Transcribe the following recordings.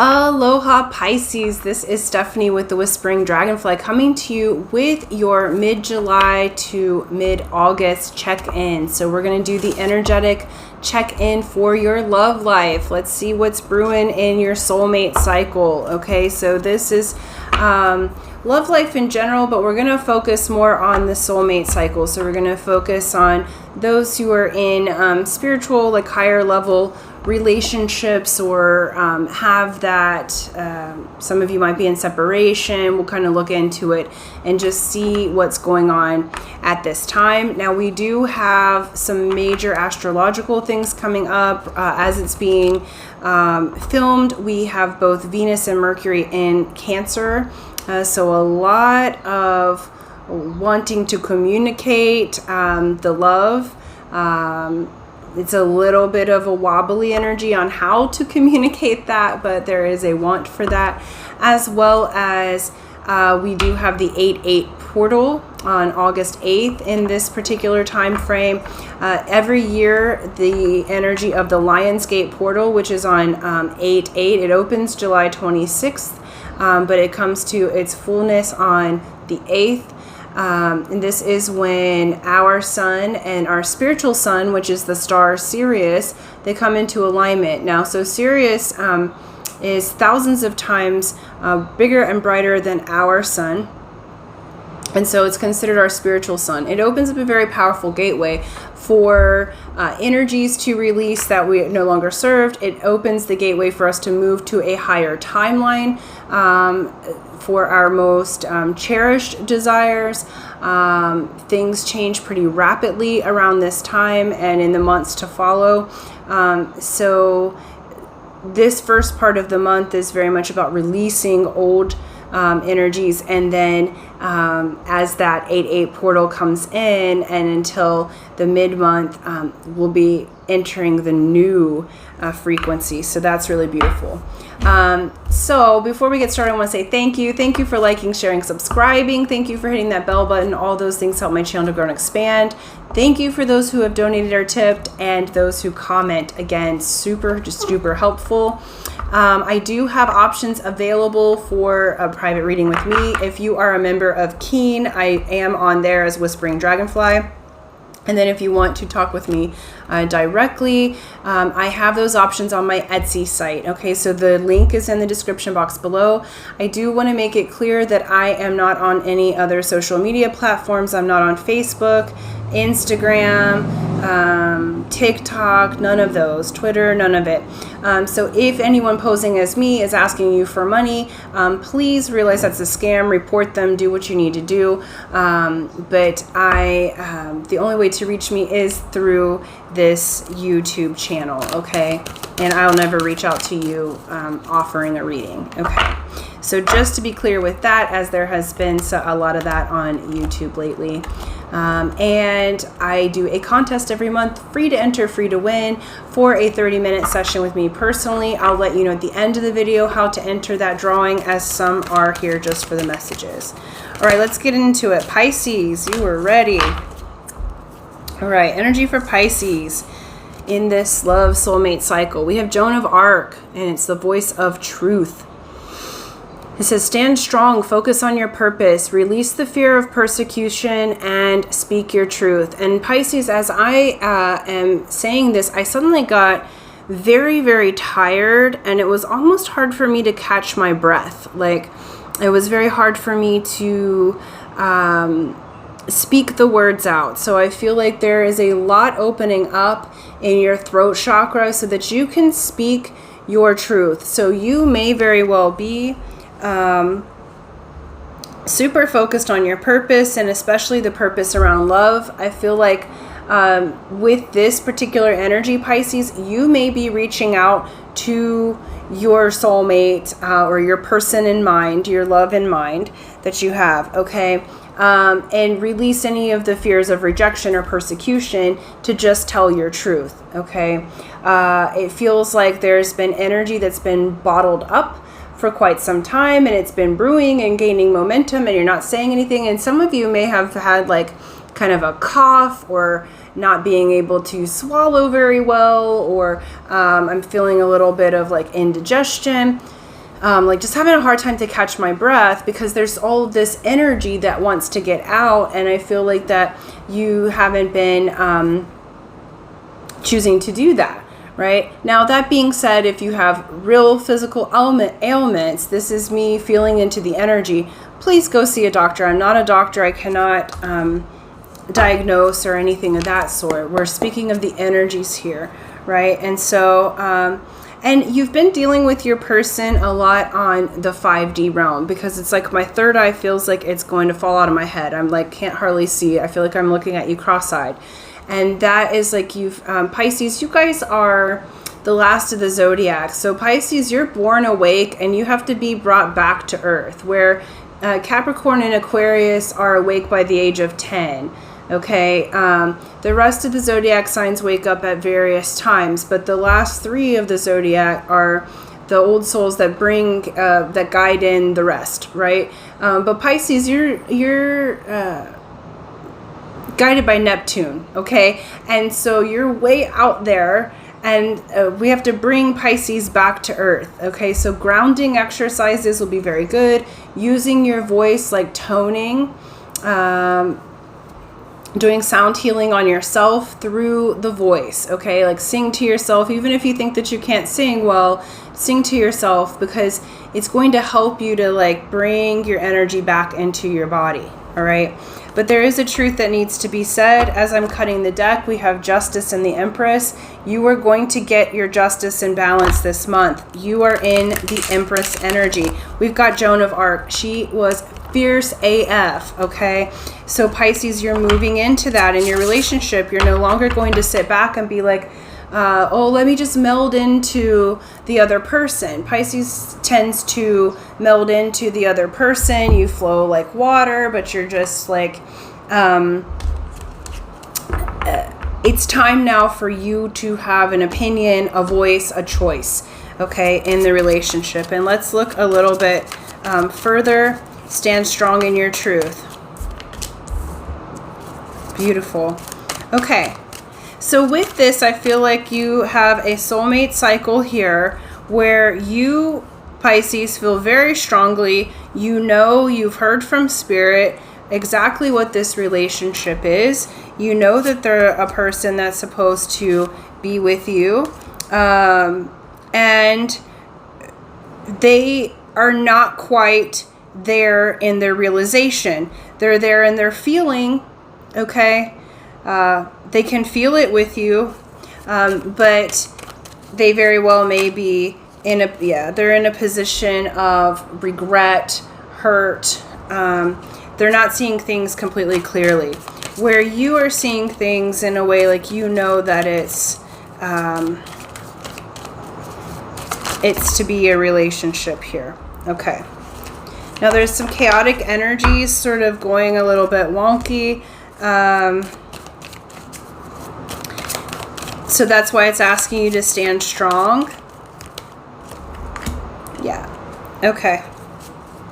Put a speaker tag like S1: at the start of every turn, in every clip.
S1: Aloha Pisces, this is Stephanie with the Whispering Dragonfly coming to you with your mid-July to mid-August check-in. So we're going to do the energetic check-in for your love life. Let's see what's brewing in your soulmate cycle. Okay, so this is love life in general, but we're going to focus more on the soulmate cycle. So we're going to focus on those who are in spiritual, like higher level relationships, or have that some of you might be in separation. We'll kind of look into it and just see what's going on at this time. Now we do have some major astrological things coming up as it's being filmed. We have both Venus and Mercury in Cancer, so a lot of wanting to communicate the love. It's a little bit of a wobbly energy on how to communicate that, but there is a want for that, as well as we do have the 8/8 portal on August 8th in this particular time frame. Every year, the energy of the Lionsgate portal, which is on 8/8, it opens July 26th, but it comes to its fullness on the 8th. And this is when our sun and our spiritual sun, which is the star Sirius, they come into alignment. Now, so Sirius is thousands of times bigger and brighter than our sun. And so it's considered our spiritual sun. It opens up a very powerful gateway for energies to release that we no longer served. It opens the gateway for us to move to a higher timeline for our most cherished desires. Things change pretty rapidly around this time and in the months to follow. So this first part of the month is very much about releasing old energies, and then as that 8/8 portal comes in and until the mid-month, we'll be entering the new frequency. So that's really beautiful. So before we get started, I want to say thank you. Thank you for liking, sharing, subscribing. Thank you for hitting that bell button. All those things help my channel to grow and expand. Thank you for those who have donated or tipped, and those who comment. Again, super helpful. I do have options available for a private reading with me. If you are a member of Keen, I am on there as Whispering Dragonfly. And then if you want to talk with me directly, I have those options on my Etsy site. Okay, so the link is in the description box below. I do want to make it clear that I am not on any other social media platforms. I'm not on Facebook, Instagram, TikTok, none of those, Twitter, none of it. So if anyone posing as me is asking you for money, please realize that's a scam, report them, do what you need to do. But the only way to reach me is through this YouTube channel, okay? And I'll never reach out to you offering a reading, okay? So just to be clear with that, as there has been a lot of that on YouTube lately. And I do a contest every month, free to enter, free to win, for a 30-minute session with me personally. I'll let you know at the end of the video how to enter that drawing, as some are here just for the messages. All right, let's get into it. Pisces, you are ready. All right, energy for Pisces in this love soulmate cycle. We have Joan of Arc, and it's the voice of truth. It says, stand strong, focus on your purpose, release the fear of persecution, and speak your truth. And Pisces, as I am saying this, I suddenly got very, very tired, and it was almost hard for me to catch my breath. Like, it was very hard for me to speak the words out. So I feel like there is a lot opening up in your throat chakra so that you can speak your truth. So you may very well be super focused on your purpose, and especially the purpose around love. I feel like with this particular energy, Pisces, you may be reaching out to your soulmate or your person in mind, your love in mind that you have, okay? And release any of the fears of rejection or persecution to just tell your truth, okay? It feels like there's been energy that's been bottled up for quite some time, and it's been brewing and gaining momentum, and you're not saying anything. And some of you may have had like kind of a cough, or not being able to swallow very well, or I'm feeling a little bit of like indigestion. like just having a hard time to catch my breath because there's all of this energy that wants to get out, and I feel like that you haven't been choosing to do that. Right? Now, that being said, if you have real physical ailments, this is me feeling into the energy, please go see a doctor. I'm not a doctor. I cannot diagnose or anything of that sort. We're speaking of the energies here, right? And so, and you've been dealing with your person a lot on the 5D realm, because it's like my third eye feels like it's going to fall out of my head. I'm like, can't hardly see. I feel like I'm looking at you cross-eyed. And that is like you've, Pisces, you guys are the last of the zodiac. So Pisces, you're born awake and you have to be brought back to earth, where Capricorn and Aquarius are awake by the age of 10. Okay, the rest of the zodiac signs wake up at various times, but the last three of the zodiac are the old souls that bring, that guide in the rest, right? But Pisces, you're guided by Neptune, okay? And so you're way out there, and we have to bring Pisces back to earth, okay? So grounding exercises will be very good. Using your voice, like toning, doing sound healing on yourself through the voice, okay? Like sing to yourself, even if you think that you can't sing well, sing to yourself, because it's going to help you to like bring your energy back into your body, all right? But there is a truth that needs to be said. As I'm cutting the deck, we have Justice and the Empress. You are going to get your justice and balance this month. You are in the Empress energy. We've got Joan of Arc. She was fierce AF, okay? So Pisces, you're moving into that in your relationship. You're no longer going to sit back and be like, oh, let me just meld into the other person. Pisces tends to meld into the other person. You flow like water, but you're just like, it's time now for you to have an opinion, a voice, a choice, okay, in the relationship. And let's look a little bit further. Stand strong in your truth. Beautiful. Okay. So with this, I feel like you have a soulmate cycle here where you, Pisces, feel very strongly, you know, you've heard from Spirit exactly what this relationship is. You know that they're a person that's supposed to be with you. And they are not quite there in their realization. They're there in their feeling, okay? They can feel it with you, but they very well may be in a, they're in a position of regret, hurt. They're not seeing things completely clearly. Where you are seeing things in a way like you know that it's to be a relationship here. Okay. Now there's some chaotic energies sort of going a little bit wonky. So that's why it's asking you to stand strong. Yeah. Okay.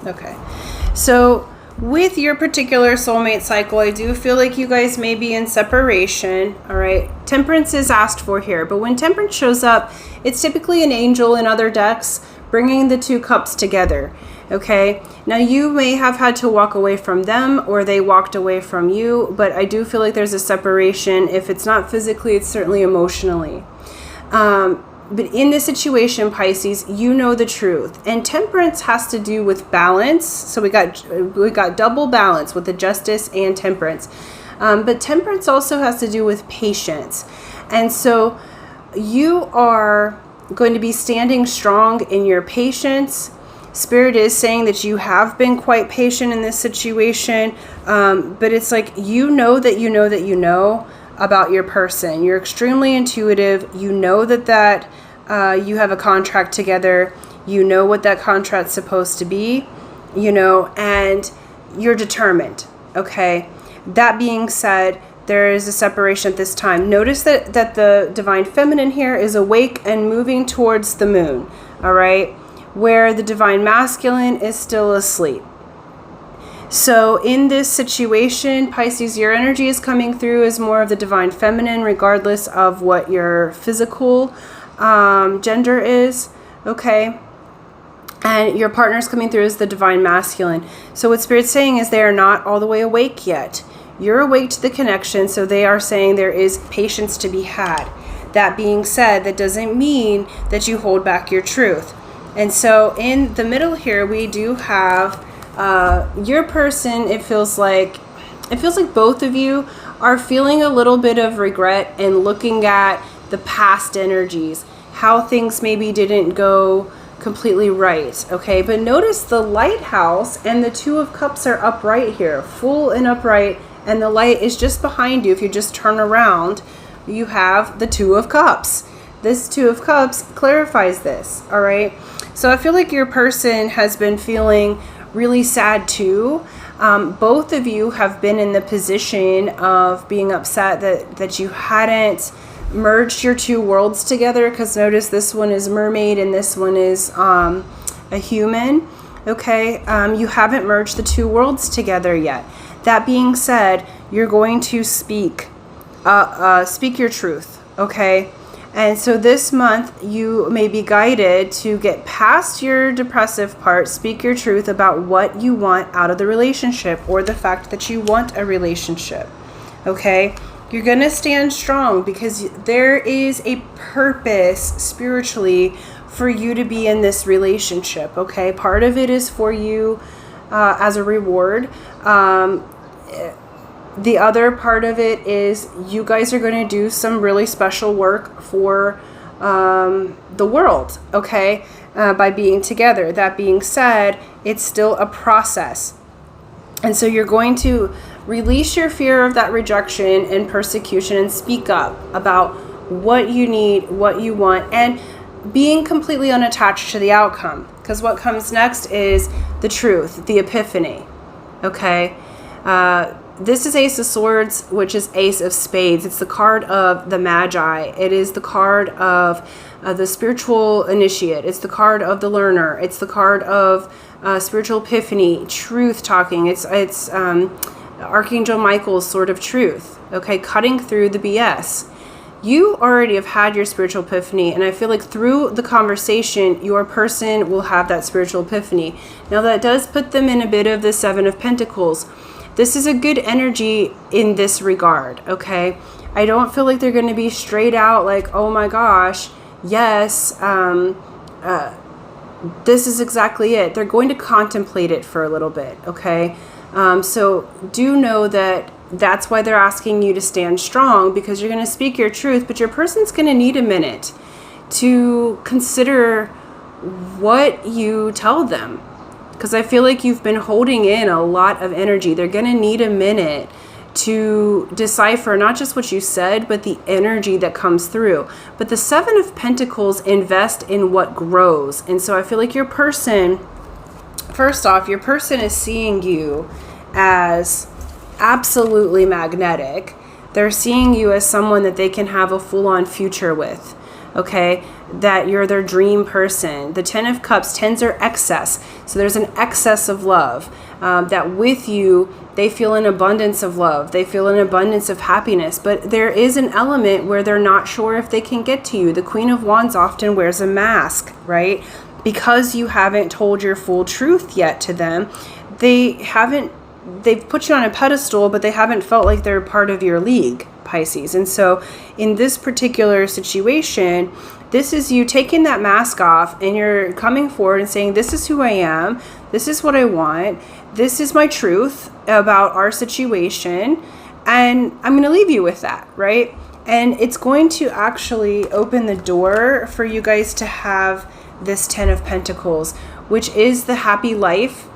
S1: Okay. So with your particular soulmate cycle, I do feel like you guys may be in separation. All right. Temperance is asked for here. But when Temperance shows up, it's typically an angel in other decks bringing the two cups together. Okay. Now you may have had to walk away from them, or they walked away from you, but I do feel like there's a separation. If it's not physically, it's certainly emotionally. But in this situation, Pisces, you know the truth. And Temperance has to do with balance. So we got double balance with the Justice and Temperance. But Temperance also has to do with patience. And so you are going to be standing strong in your patience. Spirit is saying that you have been quite patient in this situation, but it's like you know that you know that you know about your person. You're extremely intuitive. You know that you have a contract together. You know what that contract's supposed to be, you know, and you're determined, okay? That being said, there is a separation at this time. Notice that the Divine Feminine here is awake and moving towards the moon, all right? Where the Divine Masculine is still asleep. So in this situation, Pisces, your energy is coming through as more of the Divine Feminine, regardless of what your physical gender is, okay? And your partner's coming through as the divine masculine. So what Spirit's saying is they are not all the way awake yet. You're awake to the connection, so they are saying there is patience to be had. That being said, that doesn't mean that you hold back your truth. And so in the middle here, we do have your person. It feels like both of you are feeling a little bit of regret and looking at the past energies, how things maybe didn't go completely right. Okay, but notice the lighthouse and the Two of Cups are upright here, full and upright, and the light is just behind you. If you just turn around, you have the Two of Cups. This Two of Cups clarifies this. All right, so I feel like your person has been feeling really sad too. Both of you have been in the position of being upset that you hadn't merged your two worlds together, because notice this one is mermaid and this one is a human. Okay, you haven't merged the two worlds together yet. That being said, you're going to speak your truth. Okay, and so this month you may be guided to get past your depressive part, speak your truth about what you want out of the relationship, or the fact that you want a relationship. Okay, you're going to stand strong because there is a purpose spiritually for you to be in this relationship. Okay, part of it is for you as a reward. The other part of it is you guys are going to do some really special work for the world, okay, by being together. That being said, it's still a process. And so you're going to release your fear of that rejection and persecution and speak up about what you need, what you want, and being completely unattached to the outcome. Because what comes next is the truth, the epiphany, okay? This is Ace of Swords, which is Ace of Spades. It's the card of the Magi. It is the card of the spiritual initiate. It's the card of the learner. It's the card of spiritual epiphany, truth talking. It's Archangel Michael's sword of truth, okay, cutting through the BS. You already have had your spiritual epiphany, and I feel like through the conversation, your person will have that spiritual epiphany. Now, that does put them in a bit of the Seven of Pentacles. This is a good energy in this regard, okay? I don't feel like they're going to be straight out like, oh my gosh, yes, this is exactly it. They're going to contemplate it for a little bit, okay? So do know that that's why they're asking you to stand strong, because you're going to speak your truth, but your person's going to need a minute to consider what you tell them. Because I feel like you've been holding in a lot of energy. They're going to need a minute to decipher not just what you said, but the energy that comes through. But the Seven of Pentacles invest in what grows. And so I feel like your person, first off, your person is seeing you as absolutely magnetic. They're seeing you as someone that they can have a full-on future with. Okay, that you're their dream person. The Ten of Cups, tens are excess. So there's an excess of love. That with you, they feel an abundance of love. They feel an abundance of happiness. But there is an element where they're not sure if they can get to you. The Queen of Wands often wears a mask, right? Because you haven't told your full truth yet to them. They've put you on a pedestal, but they haven't felt like they're part of your league, Pisces. And so in this particular situation, this is you taking that mask off and you're coming forward and saying, this is who I am. This is what I want. This is my truth about our situation. And I'm going to leave you with that, right? And it's going to actually open the door for you guys to have this Ten of Pentacles, which is the happy life.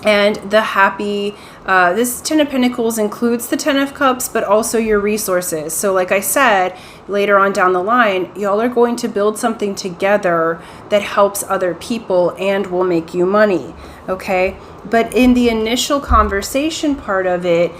S1: And the happy, this Ten of Pentacles includes the Ten of Cups, but also your resources. So like I said, later on down the line, y'all are going to build something together that helps other people and will make you money, okay? But in the initial conversation part of it,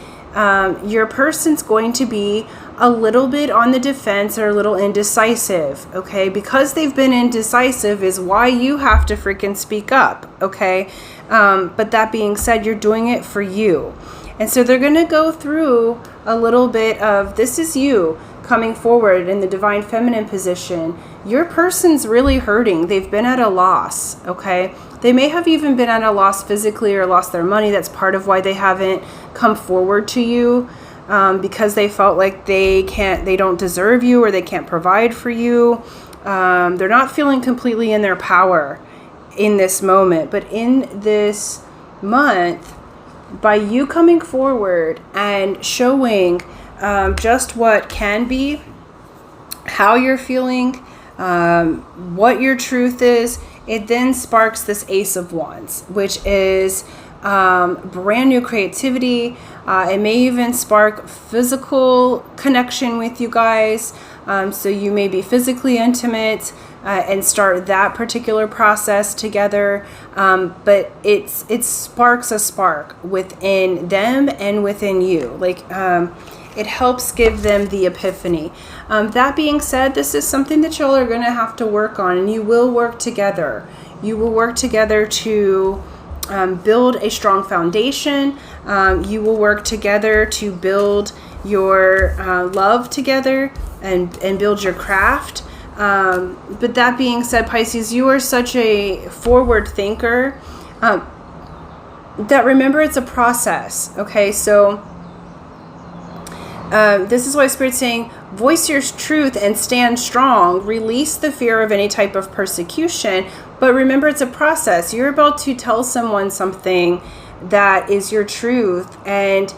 S1: your person's going to be a little bit on the defense or a little indecisive, okay? Because they've been indecisive is why you have to freaking speak up, okay? But that being said, you're doing it for you. And so they're going to go through a little bit of, this is you, coming forward in the divine feminine position, your person's really hurting. They've been at a loss, okay? They may have even been at a loss physically or lost their money. That's part of why they haven't come forward to you, because they felt like they don't deserve you, or they can't provide for you. They're not feeling completely in their power in this moment. But in this month, by you coming forward and showing just what can be, how you're feeling, what your truth is, it then sparks this Ace of Wands, which is brand new creativity. It may even spark physical connection with you guys. So you may be physically intimate and start that particular process together. But it sparks a spark within them and within you. Like, it helps give them the epiphany. That being said, this is something that y'all are going to have to work on, and you will work together. You will work together to build a strong foundation. You will work together to build your love together and build your craft. But that being said, Pisces, you are such a forward thinker that, remember, it's a process. Okay, so this is why Spirit's saying, voice your truth and stand strong. Release the fear of any type of persecution. But remember, it's a process. You're about to tell someone something that is your truth. And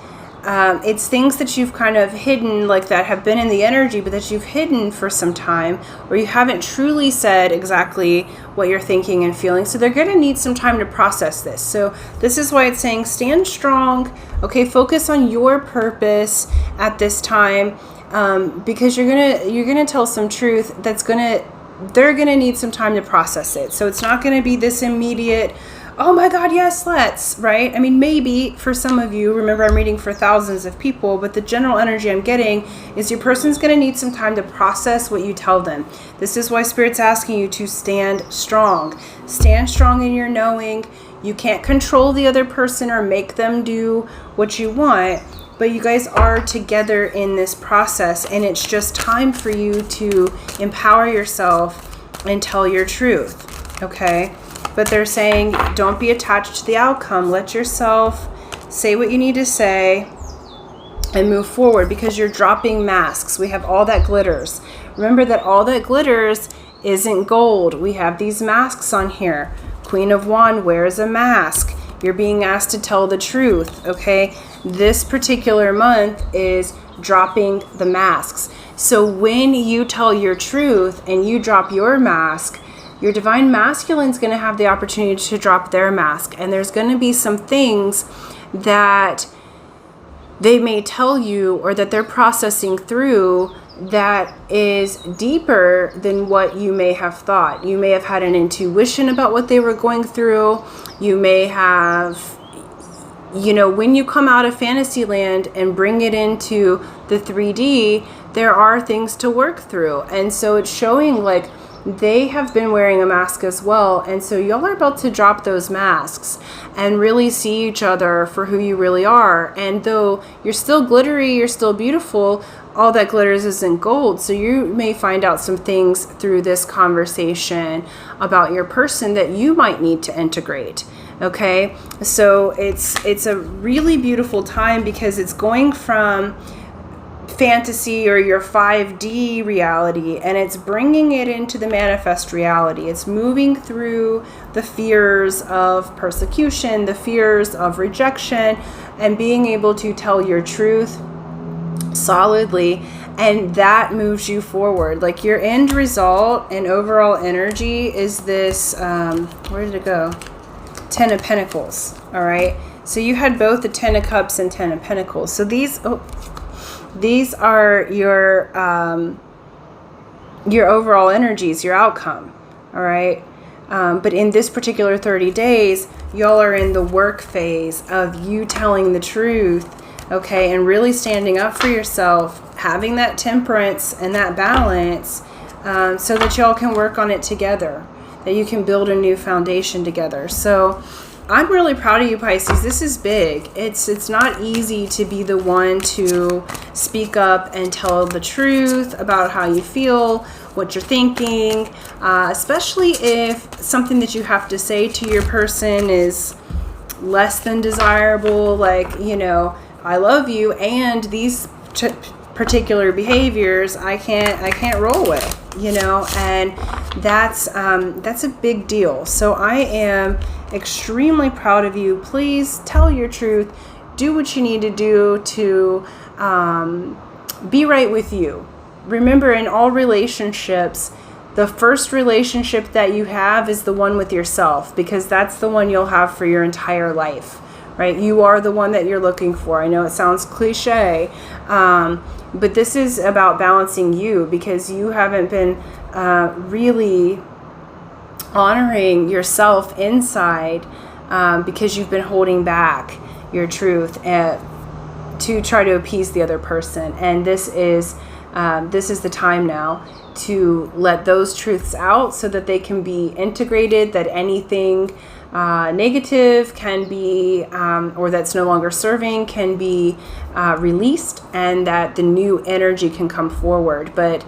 S1: it's things that you've kind of hidden, like that have been in the energy, but that you've hidden for some time, or you haven't truly said exactly what you're thinking and feeling. So they're going to need some time to process this. So this is why it's saying stand strong. Okay, focus on your purpose at this time, because you're gonna tell some truth they're gonna need some time to process it. So it's not gonna be this immediate, oh my God, yes, let's, right? I mean, maybe for some of you, remember I'm reading for thousands of people, but the general energy I'm getting is your person's going to need some time to process what you tell them. This is why Spirit's asking you to stand strong. Stand strong in your knowing. You can't control the other person or make them do what you want, but you guys are together in this process, and it's just time for you to empower yourself and tell your truth, okay? But they're saying, don't be attached to the outcome. Let yourself say what you need to say and move forward, because you're dropping masks. We have all that glitters. Remember that all that glitters isn't gold. We have these masks on here. Queen of Wands wears a mask. You're being asked to tell the truth, okay? This particular month is dropping the masks. So when you tell your truth and you drop your mask, your divine masculine is going to have the opportunity to drop their mask. And there's going to be some things that they may tell you, or that they're processing through, that is deeper than what you may have thought. You may have had an intuition about what they were going through. You may have, you know, when you come out of Fantasyland and bring it into the 3D, there are things to work through. And so it's showing like they have been wearing a mask as well. And so y'all are about to drop those masks and really see each other for who you really are. And though you're still glittery, you're still beautiful, all that glitters isn't gold. So you may find out some things through this conversation about your person that you might need to integrate. Okay, so it's a really beautiful time, because it's going from fantasy or your 5D reality, and it's bringing it into the manifest reality. It's moving through the fears of persecution, the fears of rejection, and being able to tell your truth solidly, and that moves you forward. Like your end result and overall energy is this, where did it go? 10 of Pentacles. All right, so you had both the 10 of Cups and 10 of Pentacles. So these are your overall energies, your outcome. All right, but in this particular 30 days, y'all are in the work phase of you telling the truth, okay, and really standing up for yourself, having that temperance and that balance, so that y'all can work on it together, that you can build a new foundation together. So I'm really proud of you, Pisces. This is big. It's not easy to be the one to speak up and tell the truth about how you feel, what you're thinking, especially if something that you have to say to your person is less than desirable, like, you know, I love you, and these particular behaviors I can't roll with, you know, and that's a big deal. So I am extremely proud of you. Please tell your truth. Do what you need to do to be right with you. Remember, in all relationships, the first relationship that you have is the one with yourself, because that's the one you'll have for your entire life, right? You are the one that you're looking for. I know it sounds cliche, but this is about balancing you, because you haven't been really honoring yourself inside, because you've been holding back your truth to try to appease the other person. And this is the time now to let those truths out so that they can be integrated, that anything negative can be, or that's no longer serving, can be released, and that the new energy can come forward. But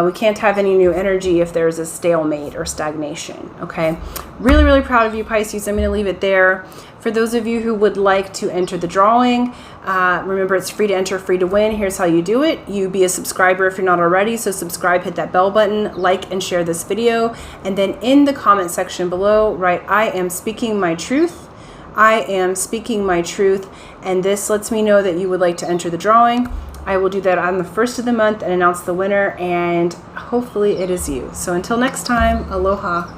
S1: we can't have any new energy if there's a stalemate or stagnation. Okay, really, really proud of you, Pisces. I'm going to leave it there. For those of you who would like to enter the drawing, remember, it's free to enter, free to win. Here's how you do it. You be a subscriber if you're not already. So subscribe, hit that bell button, like and share this video. And then in the comment section below, write, I am speaking my truth. I am speaking my truth. And this lets me know that you would like to enter the drawing. I will do that on the 1st of the month and announce the winner. And hopefully it is you. So until next time, aloha.